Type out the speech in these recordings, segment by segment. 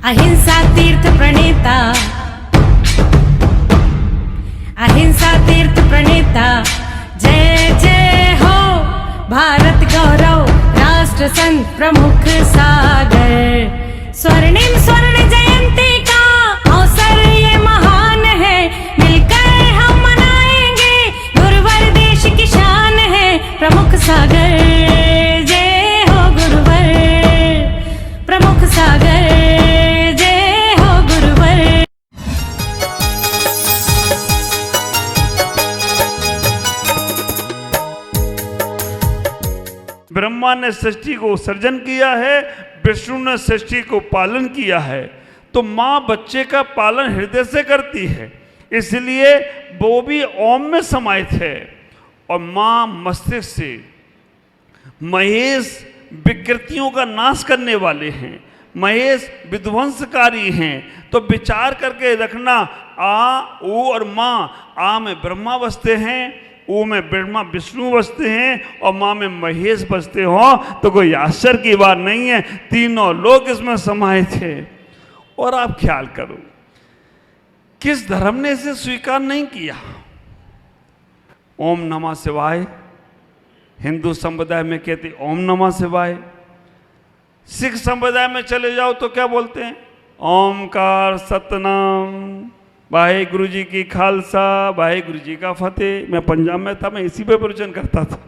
अहिंसा तीर्थ प्रणेता, अहिंसा तीर्थ प्रणेता, जय जय हो भारत गौरव राष्ट्र संत प्रमुख सागर। स्वर्णिम स्वर्ण जयंती का अवसर ये महान है, मिलकर हम मनाएंगे गुरुवर देश की शान है प्रमुख सागर। जय हो गुरुवर प्रमुख सागर, जय हो गुरुवर। ब्रह्मा ने सृष्टि को सर्जन किया है, विष्णु ने सृष्टि को पालन किया है, तो माँ बच्चे का पालन हृदय से करती है, इसलिए वो भी ओम में समाहित है। और माँ मस्तिष्क से महेश विकृतियों का नाश करने वाले हैं, महेश विध्वंसकारी हैं। तो विचार करके रखना, आ ओ और माँ, आ में ब्रह्मा बसते हैं, ओ में ब्रह्मा विष्णु बसते हैं और माँ में महेश बसते हो, तो कोई आश्चर्य की बात नहीं है, तीनों लोग इसमें समाहित थे। और आप ख्याल करो, किस धर्म ने इसे स्वीकार नहीं किया? ओम नमः शिवाय हिंदू संप्रदाय में कहते ओम नमः शिवाय। सिख संप्रदाय में चले जाओ तो क्या बोलते हैं? ओमकार सतनाम, वाहेगुरु जी की खालसा वाहेगुरु जी का फतेह। मैं पंजाब में था, मैं इसी पे प्रवचन करता था।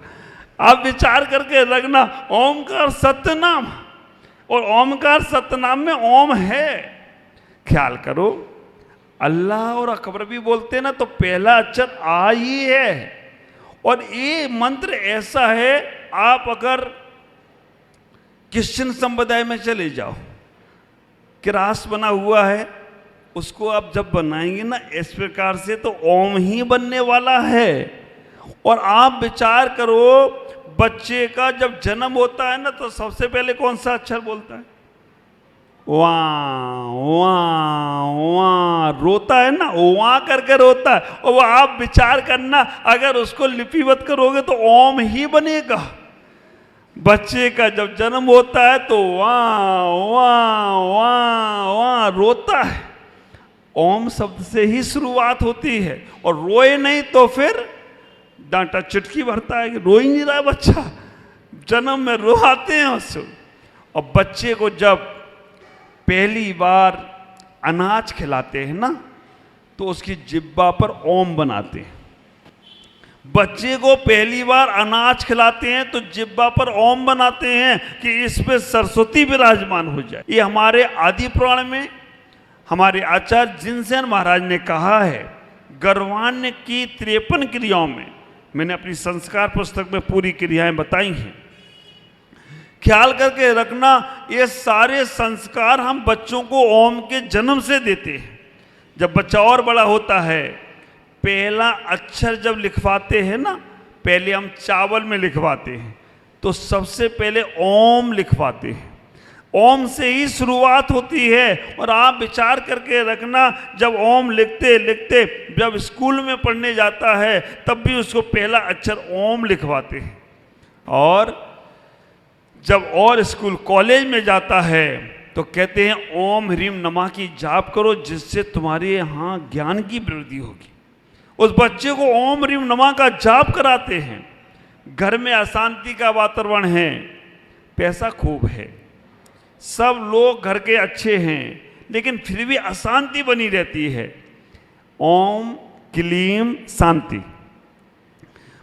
आप विचार करके रखना, ओमकार सतनाम, और ओमकार सतनाम में ओम है। ख्याल करो, अल्लाह और अकबर भी बोलते हैं ना, तो पहला अक्षर आ ही है। और ये मंत्र ऐसा है, आप अगर क्रिश्चियन संप्रदाय में चले जाओ, क्रॉस बना हुआ है, उसको आप जब बनाएंगे ना इस प्रकार से, तो ओम ही बनने वाला है। और आप विचार करो, बच्चे का जब जन्म होता है ना, तो सबसे पहले कौन सा अक्षर बोलता है? वाँ वाँ वाँ, रोता है ना, वाँ करके रोता है। और वो आप विचार करना, अगर उसको लिपिबद्ध करोगे तो ओम ही बनेगा। बच्चे का जब जन्म होता है तो वाँ वाँ वाँ वाँ रोता है। ओम शब्द से ही शुरुआत होती है, और रोए नहीं तो फिर डांटा चुटकी भरता है कि रो ही नहीं रहा बच्चा, जन्म में रोआते हैं उसको। और बच्चे को जब पहली बार अनाज खिलाते हैं ना, तो उसकी जिब्बा पर ओम बनाते हैं। बच्चे को पहली बार अनाज खिलाते हैं तो जिब्बा पर ओम बनाते हैं कि इस पे सरस्वती विराजमान हो जाए। ये हमारे आदि पुराण में हमारे आचार्य जिनसेन महाराज ने कहा है। गर्वाण्य की 53 क्रियाओं में, मैंने अपनी संस्कार पुस्तक में पूरी क्रियाएं बताई हैं। ख्याल करके रखना, ये सारे संस्कार हम बच्चों को ओम के जन्म से देते हैं। जब बच्चा और बड़ा होता है, पहला अक्षर जब लिखवाते हैं ना, पहले हम चावल में लिखवाते हैं, तो सबसे पहले ओम लिखवाते हैं। ओम से ही शुरुआत होती है। और आप विचार करके रखना, जब ओम लिखते लिखते जब स्कूल में पढ़ने जाता है, तब भी उसको पहला अक्षर ओम लिखवाते हैं। और जब और स्कूल कॉलेज में जाता है तो कहते हैं ओम ह्रीम नमः की जाप करो, जिससे तुम्हारे यहाँ ज्ञान की वृद्धि होगी। उस बच्चे को ओम ह्रीम नमः का जाप कराते हैं। घर में अशांति का वातावरण है, पैसा खूब है, सब लोग घर के अच्छे हैं, लेकिन फिर भी अशांति बनी रहती है। ओम क्लीम शांति।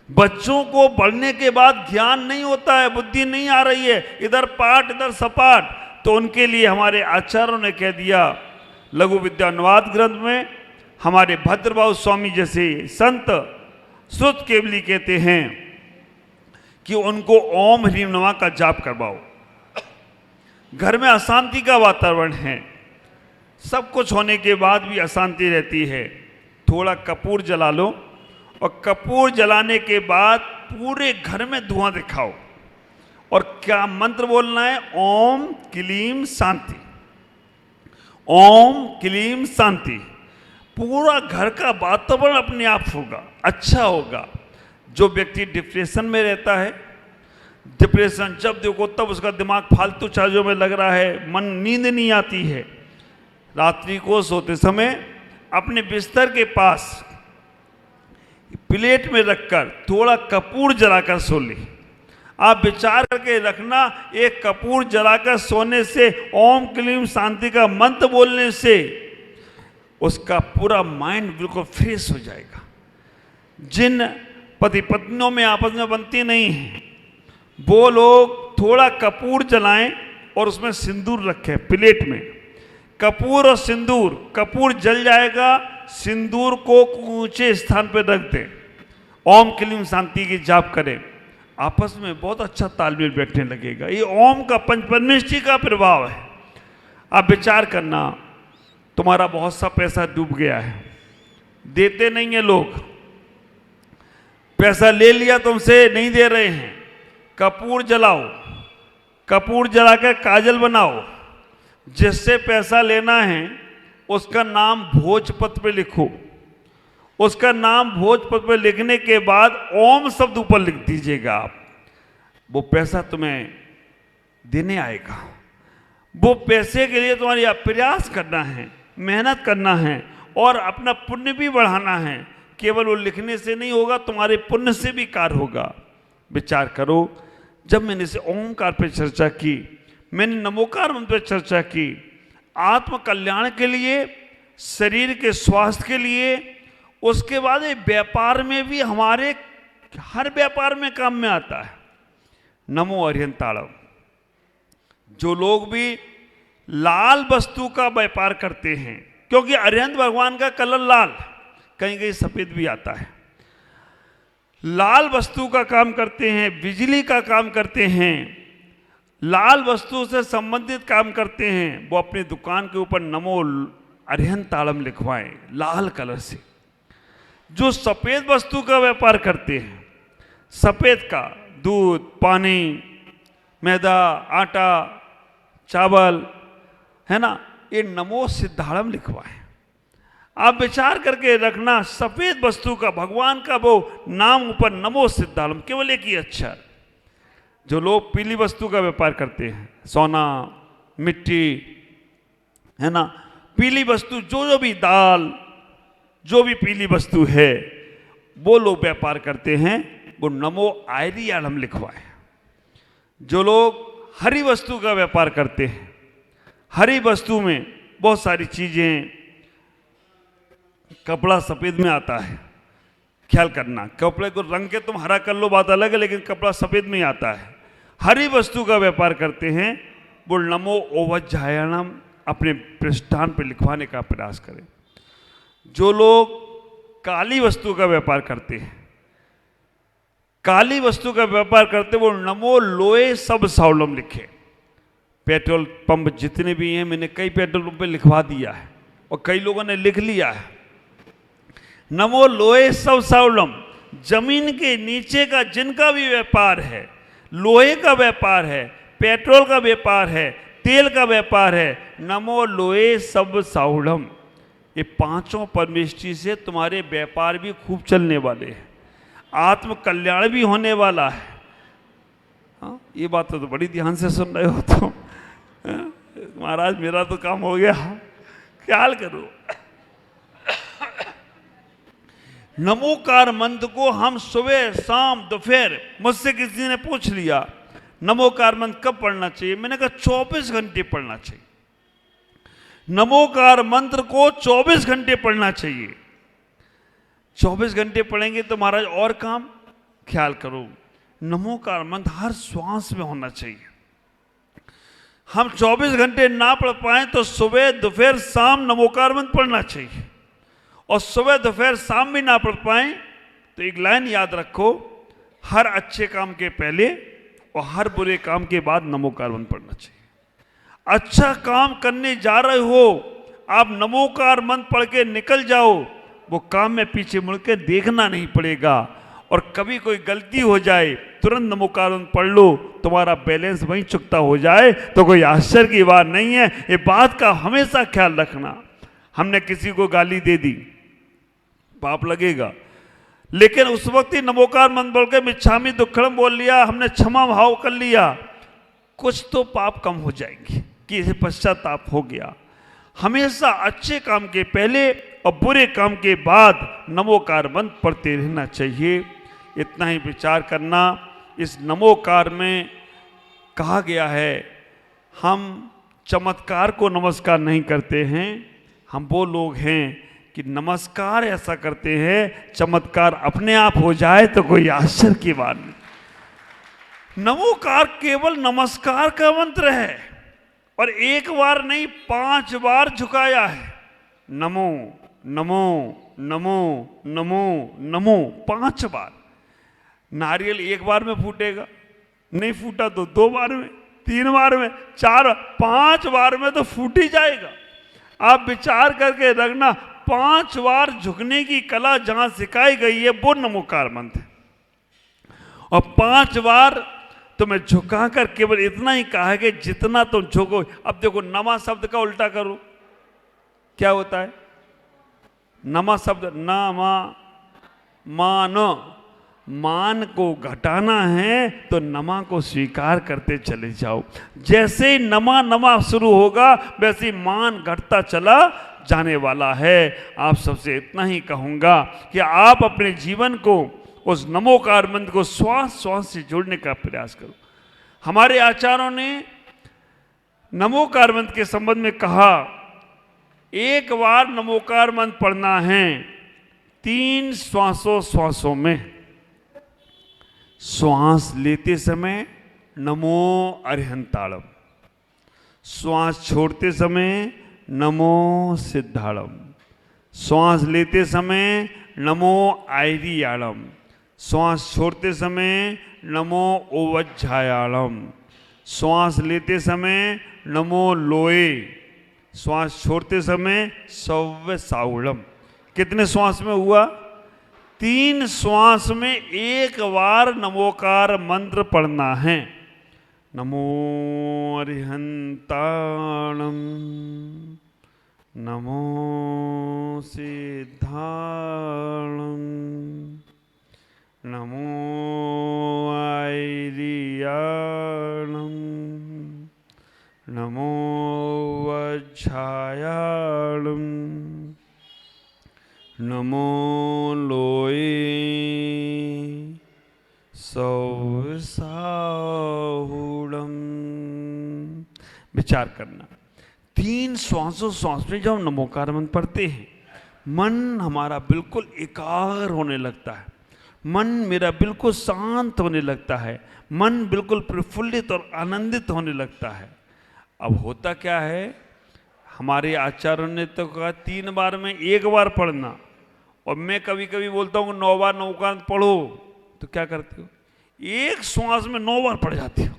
बच्चों को पढ़ने के बाद ज्ञान नहीं होता है, बुद्धि नहीं आ रही है, इधर पाठ इधर सपाट, तो उनके लिए हमारे आचार्यों ने कह दिया, लघु विद्या अनुवाद ग्रंथ में हमारे भद्रबाहु स्वामी जैसे संत श्रुत केवली कहते हैं कि उनको ओम ह्रीम नमः का जाप करवाओ। घर में अशांति का वातावरण है, सब कुछ होने के बाद भी अशांति रहती है। थोड़ा कपूर जला लो, और कपूर जलाने के बाद पूरे घर में धुआं दिखाओ, और क्या मंत्र बोलना है? ओम क्लीम शांति, ओम क्लीम शांति। पूरा घर का वातावरण अपने आप होगा, अच्छा होगा। जो व्यक्ति डिप्रेशन में रहता है, डिप्रेशन जब देखो तब उसका दिमाग फालतू चार्जों में लग रहा है, मन नींद नहीं आती है, रात्रि को सोते समय अपने बिस्तर के पास प्लेट में रखकर थोड़ा कपूर जलाकर सो ले। आप विचार करके रखना, एक कपूर जलाकर सोने से, ओम क्लीम शांति का मंत्र बोलने से उसका पूरा माइंड बिल्कुल फ्रेश हो जाएगा। जिन पति पत्नियों में आपस में बनती नहीं है, वो लोग थोड़ा कपूर जलाएं और उसमें सिंदूर रखें प्लेट में। कपूर और सिंदूर, कपूर जल जाएगा, सिंदूर को ऊंचे स्थान पर रख दें, ओम क्लीम शांति की जाप करें, आपस में बहुत अच्छा तालमेल बैठने लगेगा। ये ओम का पंचपरमेष्ठी का प्रभाव है। आप विचार करना, तुम्हारा बहुत सा पैसा डूब गया है, देते नहीं है लोग, पैसा ले लिया तुमसे, नहीं दे रहे हैं, कपूर जलाओ, कपूर जलाकर काजल बनाओ, जिससे पैसा लेना है उसका नाम भोजपत्र पे लिखो, उसका नाम भोजपत्र पे लिखने के बाद ओम शब्द ऊपर लिख दीजिएगा आप, वो पैसा तुम्हें देने आएगा। वो पैसे के लिए तुम्हारी प्रयास करना है, मेहनत करना है और अपना पुण्य भी बढ़ाना है। केवल वो लिखने से नहीं होगा, तुम्हारे पुण्य से भी कार्य होगा। विचार करो, जब मैंने इसे ओंकार पे चर्चा की, मैंने नमोकार मंत्र पे चर्चा की, आत्म कल्याण के लिए, शरीर के स्वास्थ्य के लिए, उसके बाद ये व्यापार में भी, हमारे हर व्यापार में काम में आता है। नमो अरिहंताड़म। जो लोग भी लाल वस्तु का व्यापार करते हैं, क्योंकि अरिहंत भगवान का कलर लाल, कहीं कहीं सफेद भी आता है, लाल वस्तु का काम करते हैं, बिजली का काम करते हैं, लाल वस्तु से संबंधित काम करते हैं, वो अपनी दुकान के ऊपर नमो अरिहंताड़म लिखवाएं लाल कलर से। जो सफेद वस्तु का व्यापार करते हैं, सफेद का दूध, पानी, मैदा, आटा, चावल, है ना, ये नमो सिद्धाड़म लिखवाएं। आप विचार करके रखना, सफेद वस्तु का, भगवान का वो नाम ऊपर नमो सिद्धाड़म, केवल एक ही अक्षर। जो लोग पीली वस्तु का व्यापार करते हैं, सोना, मिट्टी, है ना, पीली वस्तु, जो भी दाल, जो भी पीली वस्तु है, वो लोग व्यापार करते हैं, वो नमो आयरियाड़म लिखवाए। जो लोग हरी वस्तु का व्यापार करते हैं, हरी वस्तु में बहुत सारी चीजें, कपड़ा सफेद में आता है, ख्याल करना, कपड़े को रंग के तुम हरा कर लो बात अलग है, लेकिन कपड़ा सफेद में ही आता है। हरी वस्तु का व्यापार करते हैं, वो नमो ओवज्जायणम अपने पृष्ठान पर लिखवाने का प्रयास करें। जो लोग काली वस्तु का व्यापार करते हैं, काली वस्तु का व्यापार करते, वो नमो लोए सब सावलम लिखे। पेट्रोल पंप जितने भी हैं, मैंने कई पेट्रोल पंप पे लिखवा दिया है और कई लोगों ने लिख लिया है, नमो लोहे सब सावलम। जमीन के नीचे का जिनका भी व्यापार है, लोहे का व्यापार है, पेट्रोल का व्यापार है, तेल का व्यापार है, नमो लोहे सब सावलम। ये पांचों परमेष्ठी से तुम्हारे व्यापार भी खूब चलने वाले हैं, आत्म कल्याण भी होने वाला है। हाँ, ये बात तो बड़ी ध्यान से सुन रहे हो तुम। महाराज मेरा तो काम हो गया, ख्याल करो। नमोकार मंत्र को हम सुबह, शाम, दोपहर, मुझसे किसी ने पूछ लिया नमोकार मंत्र कब पढ़ना चाहिए, मैंने कहा 24 घंटे पढ़ना चाहिए। नमोकार मंत्र को 24 घंटे पढ़ना चाहिए। 24 घंटे पढ़ेंगे तो महाराज और काम, ख्याल करो, नमोकार मंत्र हर श्वास में होना चाहिए। हम 24 घंटे ना पढ़ पाए तो सुबह, दोपहर, शाम नमोकार मंत्र पढ़ना चाहिए। और सुबह, दोपहर, शाम भी ना पढ़ पाए तो एक लाइन याद रखो, हर अच्छे काम के पहले और हर बुरे काम के बाद नमोकार मंत्र पढ़ना चाहिए। अच्छा काम करने जा रहे हो, आप नमोकार मंत्र पढ़ के निकल जाओ, वो काम में पीछे मुड़ के देखना नहीं पड़ेगा। और कभी कोई गलती हो जाए, तुरंत नमोकार मंत्र पढ़ लो, तुम्हारा बैलेंस वहीं चुकता हो जाए तो कोई आश्चर्य की बात नहीं है। ये बात का हमेशा ख्याल रखना। हमने किसी को गाली दे दी, पाप लगेगा, लेकिन उस वक्त ही नमोकार मंत्र बोल के मिच्छामि दुक्कड़म बोल लिया, हमने क्षमा भाव कर लिया, कुछ तो पाप कम हो जाएंगे कि इसे पश्चाताप हो गया। हमेशा अच्छे काम के पहले और बुरे काम के बाद नमोकार मंत्र पढ़ते रहना चाहिए। इतना ही विचार करना। इस नमोकार में कहा गया है, हम चमत्कार को नमस्कार नहीं करते हैं। हम वो लोग हैं कि नमस्कार ऐसा करते हैं चमत्कार अपने आप हो जाए तो कोई आश्चर्य की बात नहीं। नमोकार केवल नमस्कार का मंत्र है और एक बार नहीं 5 बार झुकाया है। नमो नमो नमो नमो नमो 5 बार। नारियल एक बार में फूटेगा, नहीं फूटा तो 2 बार में, 3 बार में, 4, 5 बार में तो फूट ही जाएगा। आप विचार करके रखना, 5 बार झुकने की कला जहां सिखाई गई है वो नमोकार मंत्र है। और 5 बार तो मैं झुका कर केवल इतना ही कहा है कि जितना तुम झुको। अब देखो, नमा शब्द का उल्टा करो, क्या होता है? नमा शब्द नमा मान, मान को घटाना है तो नमा को स्वीकार करते चले जाओ। जैसे ही नमा नमा शुरू होगा वैसे ही मान घटता चला जाने वाला है। आप सबसे इतना ही कहूंगा कि आप अपने जीवन को उस नमोकार मंत्र को श्वास श्वास से जोड़ने का प्रयास करो। हमारे आचार्यों ने नमोकार मंत्र के संबंध में कहा, एक बार नमोकार मंत्र पढ़ना है 3 श्वासों में। श्वास लेते समय नमो अरिहंताड़म, श्वास छोड़ते समय नमो सिद्धाड़म, श्वास लेते समय नमो आयरियाड़म, श्वास छोड़ते समय नमो ओवज्झायाड़म, श्वास लेते समय नमो लोए, श्वास छोड़ते समय सव्य साउड़म। कितने श्वास में हुआ? 3 श्वास में एक बार नमोकार मंत्र पढ़ना है। नमो अरिहंताणम, नमो सिद्धाणम, नमो आयरियाणम, नमो वज्झायाणम, नमो लोए सौसाहुड़म। विचार करना, 3 श्वास में जब हम नमोकार मंत्र पढ़ते हैं मन हमारा बिल्कुल एकाग्र होने लगता है, मन मेरा बिल्कुल शांत होने लगता है, मन बिल्कुल प्रफुल्लित और आनंदित होने लगता है। अब होता क्या है, हमारे आचार्यों ने तो कहा 3 बार में 1 बार पढ़ना, और मैं कभी कभी बोलता हूँ 9 बार नमोकार पढ़ो, तो क्या करते हो? एक श्वास में 9 बार पढ़ जाते हो।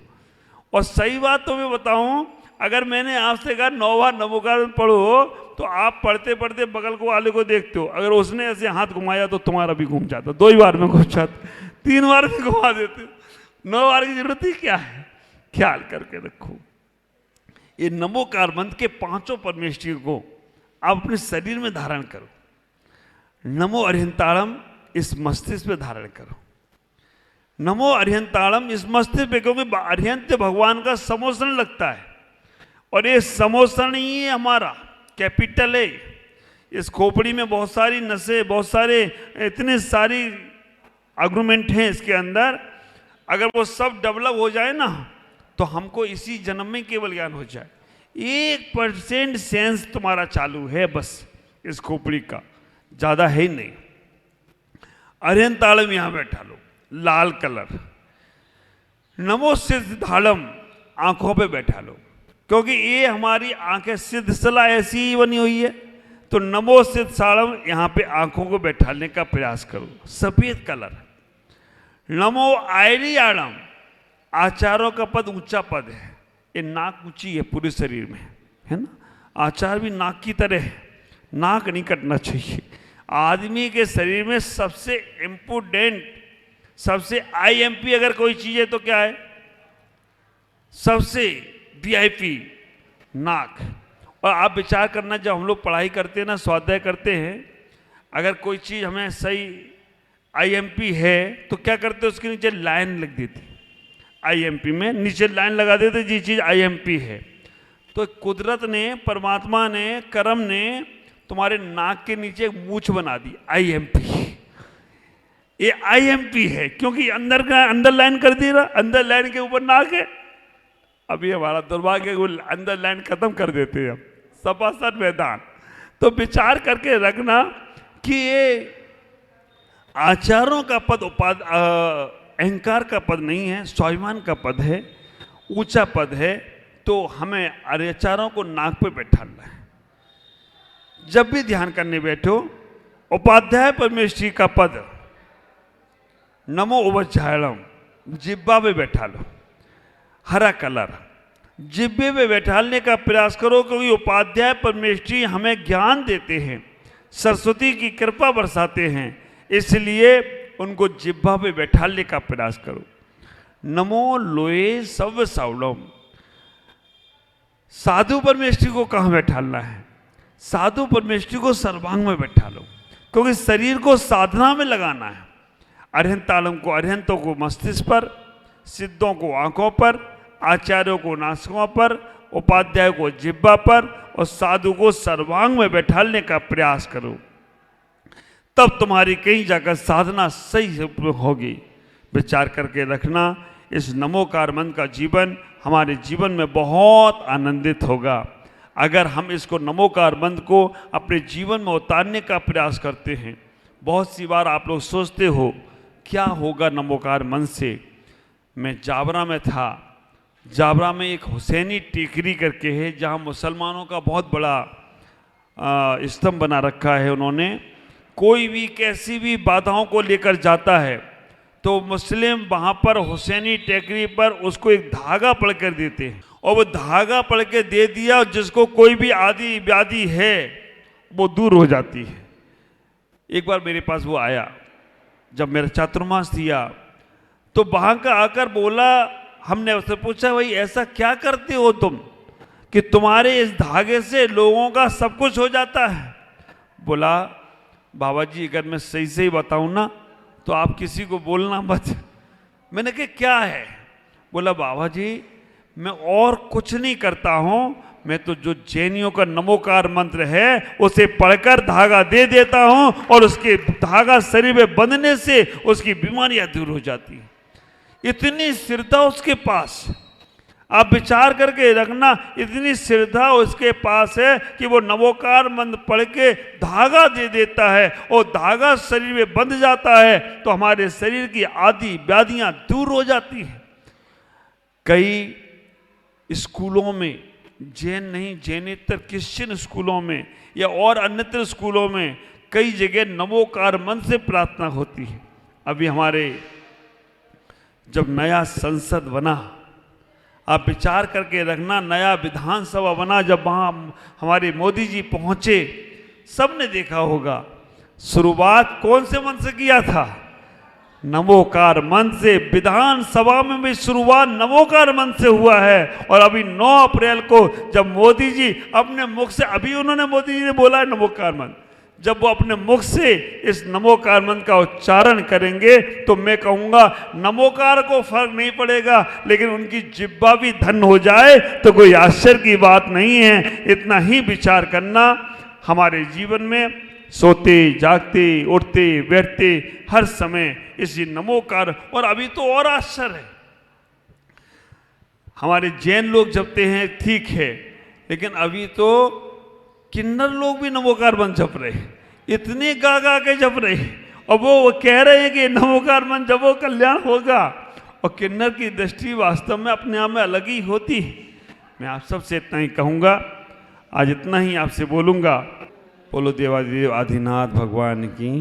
और सही बात तो मैं बताऊं, अगर मैंने आपसे कहा 9 बार नमोकार पढ़ो तो आप पढ़ते पढ़ते बगल को वाले को देखते हो, अगर उसने ऐसे हाथ घुमाया तो तुम्हारा भी घूम जाता, 2 ही बार में घूम जाता, 3 बार में घुमा देते हो। 9 बार की जरूरत ही क्या है? ख्याल करके रखो। ये नमोकार मंत्र के 5 परमेष्ठियों को आप अपने शरीर में धारण करो। नमो अरिहंताणम इस मस्तिष्क पे धारण करो। नमो अरिहंताणम इस मस्तिष्क पे, क्योंकि अरिहंत भगवान का समोषण लगता है और ये समोषण ही हमारा कैपिटल है। इस खोपड़ी में बहुत सारी नसें, बहुत सारे इतने सारी आर्गुमेंट हैं इसके अंदर। अगर वो सब डेवलप हो जाए ना तो हमको इसी जन्म में केवल ज्ञान हो जाए। 1% सेंस तुम्हारा चालू है बस इस खोपड़ी का, ज्यादा है ही नहीं। अरिहंताणम यहां बैठा लो, लाल कलर। नमो सिद्धाणम आंखों पे बैठा लो, क्योंकि ये हमारी आंखें सिद्ध सला ऐसी ही बनी हुई है। तो नमो सिद्धाणम यहां पे आंखों को बैठाने का प्रयास करो, सफेद कलर। नमो आयरियाणम, आचारों का पद ऊंचा पद है, ये नाक ऊंची है पूरे शरीर में, है ना? आचार भी नाक की तरह है, नाक नहीं कटना चाहिए। आदमी के शरीर में सबसे इम्पोर्टेंट, सबसे IMP अगर कोई चीज है तो क्या है? सबसे VIP नाक। और आप विचार करना, जब हम लोग पढ़ाई करते हैं ना, स्वाध्याय करते हैं, अगर कोई चीज हमें सही IMP है तो क्या करते हैं? उसके नीचे लाइन लग देती, IMP में नीचे लाइन लगा देते जी चीज IMP है। तो कुदरत ने, परमात्मा ने, कर्म ने तुम्हारे नाक के नीचे एक मूछ बना दी, IMP। ये IMP है क्योंकि अंदर का अंडरलाइन कर दिया, अंडरलाइन के ऊपर नाक है। अभी हमारा दुर्भाग्य वो अंडरलाइन खत्म कर देते हैं, सपासर मैदान। तो विचार करके रखना कि ये आचार्यों का पद अहंकार का पद नहीं है, स्वाभिमान का पद है, ऊंचा पद है। तो हमें आचार्यों को नाक पे बैठाना है। जब भी ध्यान करने बैठो, उपाध्याय परमेश्वरी का पद नमो उवज्जायणम जिब्बा पे बैठा लो, हरा कलर जिब्बे पे बैठाने का प्रयास करो, क्योंकि उपाध्याय परमेश्वरी हमें ज्ञान देते हैं, सरस्वती की कृपा बरसाते हैं, इसलिए उनको जिब्बा पे बैठाने का प्रयास करो। नमो लोए सव सावलम, साधु परमेश्वरी को कहाँ बैठाना है? साधु परमेश्वरी को सर्वांग में बैठा लो, क्योंकि शरीर को साधना में लगाना है। अरहंतालम को, अरहंतों को मस्तिष्क पर, सिद्धों को आंखों पर, आचार्यों को नासिकों पर, उपाध्याय को जिब्बा पर और साधु को सर्वांग में बैठाने का प्रयास करो। तब तुम्हारी कहीं जाकर साधना सही होगी। विचार करके रखना, इस नमोकार मंत्र का जीवन हमारे जीवन में बहुत आनंदित होगा। अगर हम इसको नमोकार मंत्र को अपने जीवन में उतारने का प्रयास करते हैं। बहुत सी बार आप लोग सोचते हो क्या होगा नमोकार मंत्र से। मैं जावरा में था, जावरा में एक हुसैनी टेकरी करके है, जहाँ मुसलमानों का बहुत बड़ा स्तंभ बना रखा है उन्होंने। कोई भी कैसी भी बाधाओं को लेकर जाता है तो मुस्लिम वहाँ पर हुसैनी टेकरी पर उसको एक धागा पढ़ कर देते हैं, और वो धागा पढ़ के दे दिया, जिसको कोई भी आदि व्याधि है वो दूर हो जाती है। एक बार मेरे पास वो आया, जब मेरा चातुर्मास दिया तो वहाँ का आकर बोला, हमने उससे पूछा भाई ऐसा क्या करते हो तुम कि तुम्हारे इस धागे से लोगों का सब कुछ हो जाता है? बोला बाबा जी अगर मैं सही सही बताऊं ना तो आप किसी को बोलना मत। मैंने कहा क्या है? बोला बाबा जी मैं और कुछ नहीं करता हूं, मैं तो जो जैनियों का नमोकार मंत्र है उसे पढ़कर धागा दे देता हूं, और उसके धागा शरीर में बंधने से उसकी बीमारियां दूर हो जाती हैं। इतनी श्रद्धा उसके पास, आप विचार करके रखना, इतनी श्रद्धा उसके पास है कि वो नमोकार मंत्र पढ़ के धागा दे देता है, और धागा शरीर में बंध जाता है तो हमारे शरीर की आदि व्याधियां दूर हो जाती हैं। कई स्कूलों में, जैन नहीं जैनेतर क्रिश्चियन स्कूलों में या और अन्यत्र स्कूलों में कई जगह नमोकार मंत्र से प्रार्थना होती है। अभी हमारे जब नया संसद बना, आप विचार करके रखना, नया विधानसभा बना, जब वहाँ हमारे मोदी जी पहुँचे, सबने देखा होगा शुरुआत कौन से मंत्र से किया था? नमोकार मंत्र से। विधानसभा में भी शुरुआत नमोकार मंत्र से हुआ है। और अभी 9 अप्रैल को जब मोदी जी अपने मुख से, अभी उन्होंने मोदी जी ने बोला है नमोकार मंत्र, जब वो अपने मुख से इस नमोकार मंत्र का उच्चारण करेंगे तो मैं कहूँगा नमोकार को फर्क नहीं पड़ेगा, लेकिन उनकी जिब्बा भी धन हो जाए तो कोई आश्चर्य की बात नहीं है। इतना ही विचार करना, हमारे जीवन में सोते जागते उठते बैठते हर समय इसी नमोकार। और अभी तो और आश्चर्य है, हमारे जैन लोग जपते हैं ठीक है, लेकिन अभी तो किन्नर लोग भी नमोकार मंत्र जप रहे, इतने गा गा के जप रहे, और वो कह रहे हैं कि नमोकार मंत्र जपो कल्याण होगा। और किन्नर की दृष्टि वास्तव में अपने आप में अलग ही होती है। मैं आप सबसे इतना ही कहूँगा, आज इतना ही आपसे बोलूँगा। बोलो देवादिदेव आदिनाथ भगवान की,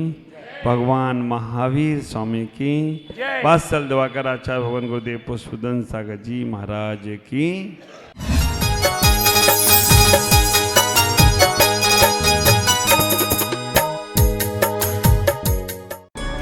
भगवान महावीर स्वामी की, वात्सल दिवाकर आचार्य भगवान गुरुदेव पुष्पदन सागर जी महाराज की।